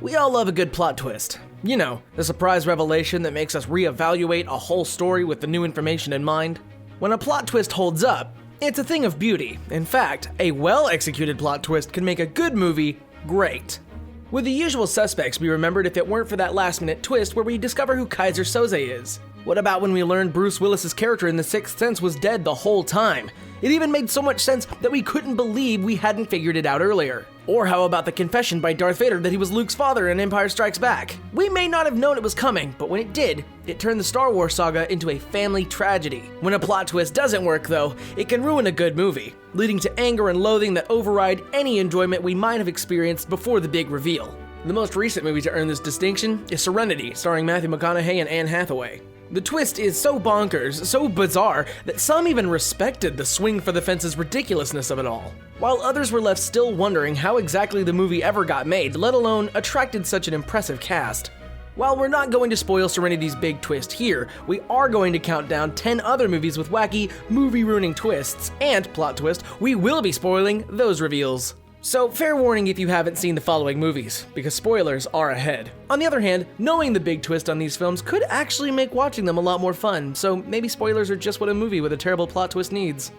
We all love a good plot twist. You know, the surprise revelation that makes us reevaluate a whole story with the new information in mind. When a plot twist holds up, it's a thing of beauty. In fact, a well-executed plot twist can make a good movie great. With The Usual Suspects be remembered if it weren't for that last-minute twist where we discover who Kaiser Soze is. What about when we learned Bruce Willis's character in The Sixth Sense was dead the whole time? It even made so much sense that we couldn't believe we hadn't figured it out earlier. Or how about the confession by Darth Vader that he was Luke's father in Empire Strikes Back? We may not have known it was coming, but when it did, it turned the Star Wars saga into a family tragedy. When a plot twist doesn't work though, it can ruin a good movie, leading to anger and loathing that override any enjoyment we might have experienced before the big reveal. The most recent movie to earn this distinction is Serenity, starring Matthew McConaughey and Anne Hathaway. The twist is so bonkers, so bizarre, that some even respected the swing for the fences ridiculousness of it all, while others were left still wondering how exactly the movie ever got made, let alone attracted such an impressive cast. While we're not going to spoil Serenity's big twist here, we are going to count down 10 other movies with wacky, movie-ruining twists, and, plot twist, we will be spoiling those reveals. So, fair warning if you haven't seen the following movies, because spoilers are ahead. On the other hand, knowing the big twist on these films could actually make watching them a lot more fun, so maybe spoilers are just what a movie with a terrible plot twist needs.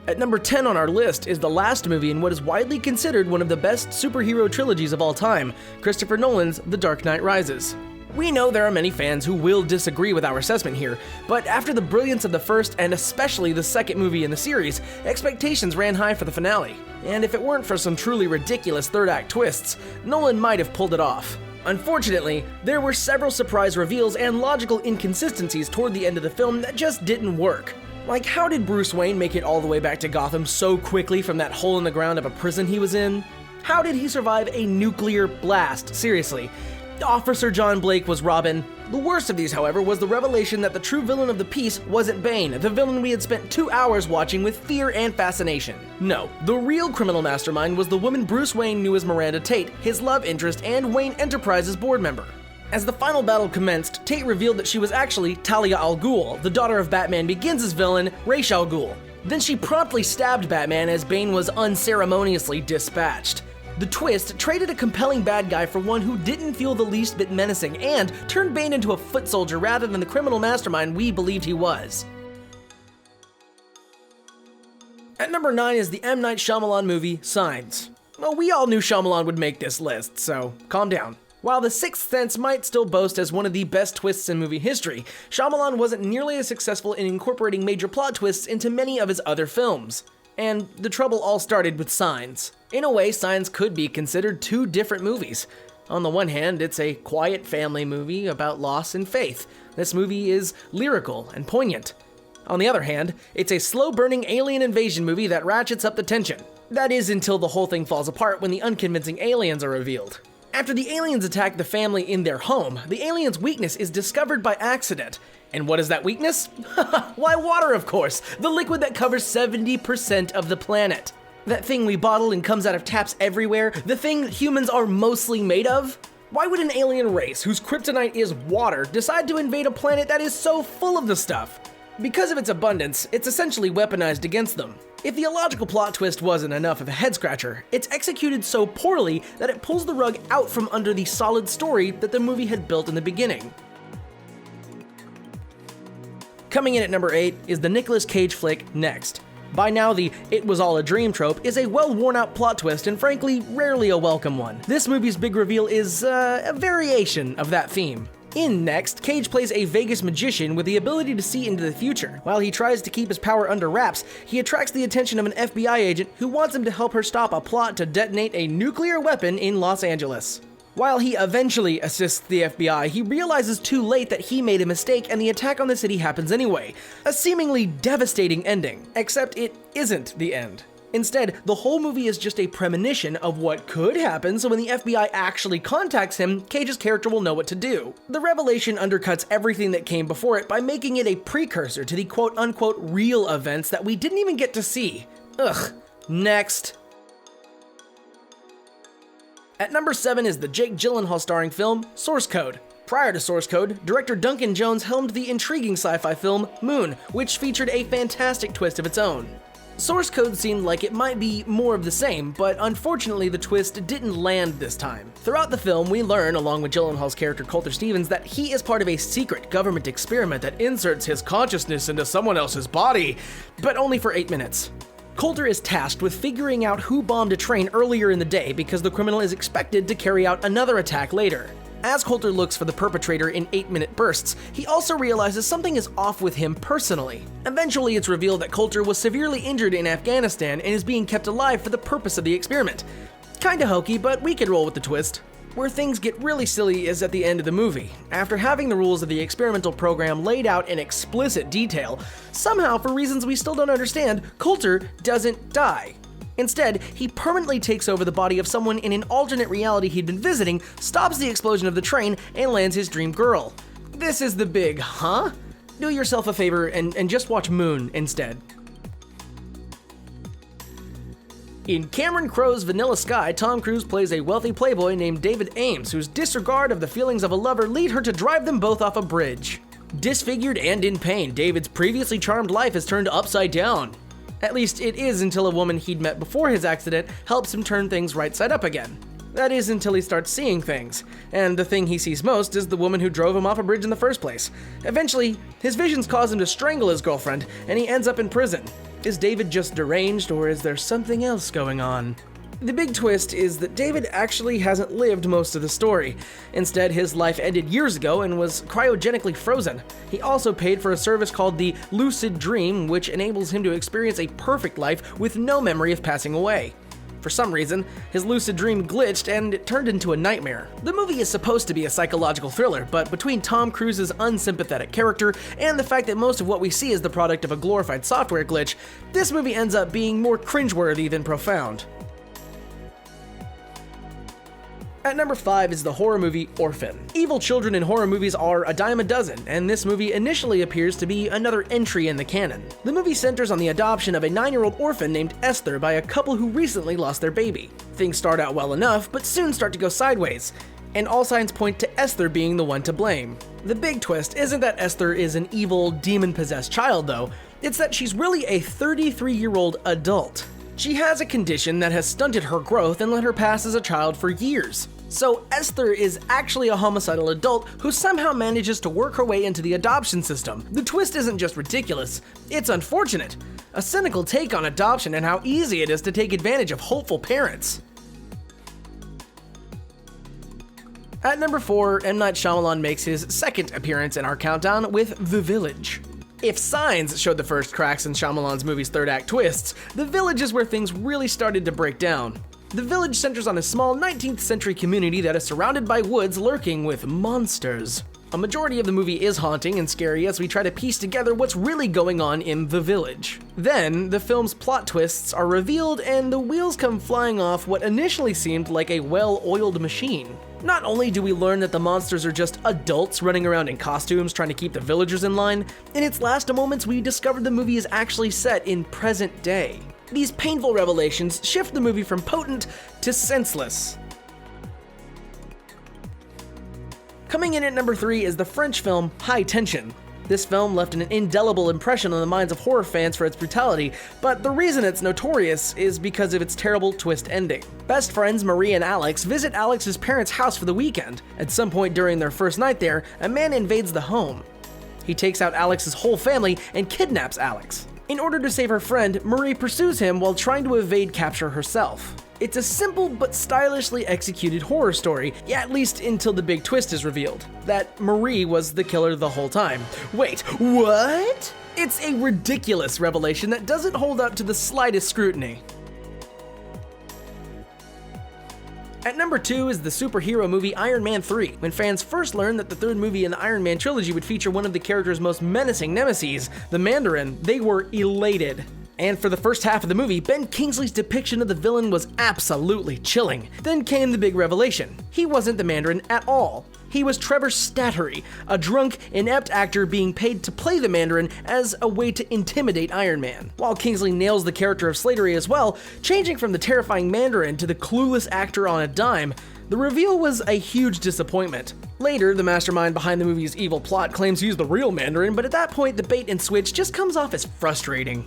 At number 10 on our list is the last movie in what is widely considered one of the best superhero trilogies of all time, Christopher Nolan's The Dark Knight Rises. We know there are many fans who will disagree with our assessment here, but after the brilliance of the first and especially the second movie in the series, expectations ran high for the finale. And if it weren't for some truly ridiculous third-act twists, Nolan might have pulled it off. Unfortunately, there were several surprise reveals and logical inconsistencies toward the end of the film that just didn't work. Like, how did Bruce Wayne make it all the way back to Gotham so quickly from that hole in the ground of a prison he was in? How did he survive a nuclear blast? Seriously. Officer John Blake was Robin. The worst of these, however, was the revelation that the true villain of the piece wasn't Bane, the villain we had spent 2 hours watching with fear and fascination. No, the real criminal mastermind was the woman Bruce Wayne knew as Miranda Tate, his love interest and Wayne Enterprises board member. As the final battle commenced, Tate revealed that she was actually Talia al Ghul, the daughter of Batman Begins' villain, Ra's al Ghul. Then she promptly stabbed Batman as Bane was unceremoniously dispatched. The twist traded a compelling bad guy for one who didn't feel the least bit menacing and turned Bane into a foot soldier rather than the criminal mastermind we believed he was. At number 9 is the M. Night Shyamalan movie, Signs. Well, we all knew Shyamalan would make this list, so calm down. While The Sixth Sense might still boast as one of the best twists in movie history, Shyamalan wasn't nearly as successful in incorporating major plot twists into many of his other films. And the trouble all started with Signs. In a way, Signs could be considered two different movies. On the one hand, it's a quiet family movie about loss and faith. This movie is lyrical and poignant. On the other hand, it's a slow-burning alien invasion movie that ratchets up the tension. That is until the whole thing falls apart when the unconvincing aliens are revealed. After the aliens attack the family in their home, the aliens' weakness is discovered by accident. And what is that weakness? Why, water, of course, the liquid that covers 70% of the planet. That thing we bottle and comes out of taps everywhere, the thing humans are mostly made of? Why would an alien race whose kryptonite is water decide to invade a planet that is so full of the stuff? Because of its abundance, it's essentially weaponized against them. If the illogical plot twist wasn't enough of a head-scratcher, it's executed so poorly that it pulls the rug out from under the solid story that the movie had built in the beginning. Coming in at number 8 is the Nicolas Cage flick Next. By now, the "it was all a dream" trope is a well-worn-out plot twist and frankly, rarely a welcome one. This movie's big reveal is, a variation of that theme. In Next, Cage plays a Vegas magician with the ability to see into the future. While he tries to keep his power under wraps, he attracts the attention of an FBI agent who wants him to help her stop a plot to detonate a nuclear weapon in Los Angeles. While he eventually assists the FBI, he realizes too late that he made a mistake and the attack on the city happens anyway. A seemingly devastating ending, except it isn't the end. Instead, the whole movie is just a premonition of what could happen, so when the FBI actually contacts him, Cage's character will know what to do. The revelation undercuts everything that came before it by making it a precursor to the quote-unquote real events that we didn't even get to see. Ugh. Next. At number 7 is the Jake Gyllenhaal starring film, Source Code. Prior to Source Code, director Duncan Jones helmed the intriguing sci-fi film, Moon, which featured a fantastic twist of its own. Source code seemed like it might be more of the same, but unfortunately the twist didn't land this time. Throughout the film, we learn, along with Gyllenhaal's character Coulter Stevens, that he is part of a secret government experiment that inserts his consciousness into someone else's body, but only for 8 minutes. Coulter is tasked with figuring out who bombed a train earlier in the day because the criminal is expected to carry out another attack later. As Coulter looks for the perpetrator in 8-minute bursts, he also realizes something is off with him personally. Eventually, it's revealed that Coulter was severely injured in Afghanistan and is being kept alive for the purpose of the experiment. Kinda hokey, but we could roll with the twist. Where things get really silly is at the end of the movie. After having the rules of the experimental program laid out in explicit detail, somehow, for reasons we still don't understand, Coulter doesn't die. Instead, he permanently takes over the body of someone in an alternate reality he'd been visiting, stops the explosion of the train, and lands his dream girl. This is the big huh? Do yourself a favor and just watch Moon instead. In Cameron Crowe's Vanilla Sky, Tom Cruise plays a wealthy playboy named David Ames, whose disregard of the feelings of a lover lead her to drive them both off a bridge. Disfigured and in pain, David's previously charmed life is turned upside down. At least it is until a woman he'd met before his accident helps him turn things right side up again. That is until he starts seeing things, and the thing he sees most is the woman who drove him off a bridge in the first place. Eventually, his visions cause him to strangle his girlfriend, and he ends up in prison. Is David just deranged, or is there something else going on? The big twist is that David actually hasn't lived most of the story. Instead, his life ended years ago and was cryogenically frozen. He also paid for a service called the Lucid Dream, which enables him to experience a perfect life with no memory of passing away. For some reason, his lucid dream glitched and it turned into a nightmare. The movie is supposed to be a psychological thriller, but between Tom Cruise's unsympathetic character and the fact that most of what we see is the product of a glorified software glitch, this movie ends up being more cringeworthy than profound. At number 5 is the horror movie Orphan. Evil children in horror movies are a dime a dozen, and this movie initially appears to be another entry in the canon. The movie centers on the adoption of a 9-year-old orphan named Esther by a couple who recently lost their baby. Things start out well enough, but soon start to go sideways, and all signs point to Esther being the one to blame. The big twist isn't that Esther is an evil, demon-possessed child, though. It's that she's really a 33-year-old adult. She has a condition that has stunted her growth and let her pass as a child for years. So Esther is actually a homicidal adult who somehow manages to work her way into the adoption system. The twist isn't just ridiculous, it's unfortunate. A cynical take on adoption and how easy it is to take advantage of hopeful parents. At number 4, M. Night Shyamalan makes his second appearance in our countdown with The Village. If Signs showed the first cracks in Shyamalan's movie's third act twists, The Village is where things really started to break down. The Village centers on a small 19th century community that is surrounded by woods lurking with monsters. A majority of the movie is haunting and scary as we try to piece together what's really going on in The Village. Then, the film's plot twists are revealed and the wheels come flying off what initially seemed like a well-oiled machine. Not only do we learn that the monsters are just adults running around in costumes trying to keep the villagers in line, in its last moments we discovered the movie is actually set in present day. These painful revelations shift the movie from potent to senseless. Coming in at number 3 is the French film High Tension. This film left an indelible impression on the minds of horror fans for its brutality, but the reason it's notorious is because of its terrible twist ending. Best friends Marie and Alex visit Alex's parents' house for the weekend. At some point during their first night there, a man invades the home. He takes out Alex's whole family and kidnaps Alex. In order to save her friend, Marie pursues him while trying to evade capture herself. It's a simple but stylishly executed horror story, at least until the big twist is revealed, that Marie was the killer the whole time. Wait, what? It's a ridiculous revelation that doesn't hold up to the slightest scrutiny. At number 2 is the superhero movie Iron Man 3. When fans first learned that the third movie in the Iron Man trilogy would feature one of the character's most menacing nemeses, the Mandarin, they were elated. And for the first half of the movie, Ben Kingsley's depiction of the villain was absolutely chilling. Then came the big revelation. He wasn't the Mandarin at all. He was Trevor Slattery, a drunk, inept actor being paid to play the Mandarin as a way to intimidate Iron Man. While Kingsley nails the character of Slattery as well, changing from the terrifying Mandarin to the clueless actor on a dime, the reveal was a huge disappointment. Later, the mastermind behind the movie's evil plot claims he's the real Mandarin, but at that point the bait and switch just comes off as frustrating.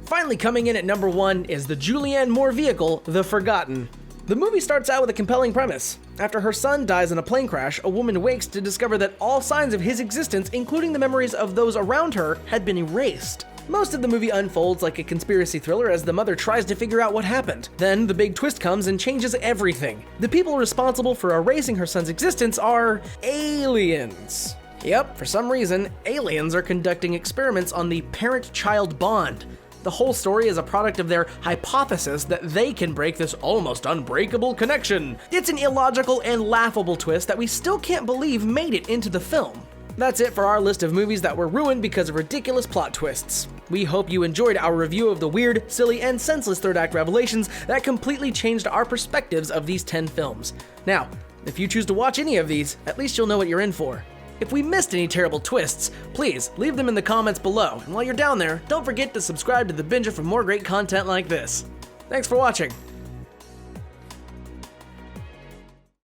Finally coming in at number 1 is the Julianne Moore vehicle, The Forgotten. The movie starts out with a compelling premise. After her son dies in a plane crash, a woman wakes to discover that all signs of his existence, including the memories of those around her, had been erased. Most of the movie unfolds like a conspiracy thriller as the mother tries to figure out what happened. Then the big twist comes and changes everything. The people responsible for erasing her son's existence are aliens. Yep, for some reason, aliens are conducting experiments on the parent-child bond. The whole story is a product of their hypothesis that they can break this almost unbreakable connection. It's an illogical and laughable twist that we still can't believe made it into the film. That's it for our list of movies that were ruined because of ridiculous plot twists. We hope you enjoyed our review of the weird, silly, and senseless third act revelations that completely changed our perspectives of these 10 films. Now, if you choose to watch any of these, at least you'll know what you're in for. If we missed any terrible twists, please leave them in the comments below, and while you're down there, don't forget to subscribe to The Binger for more great content like this. Thanks for watching.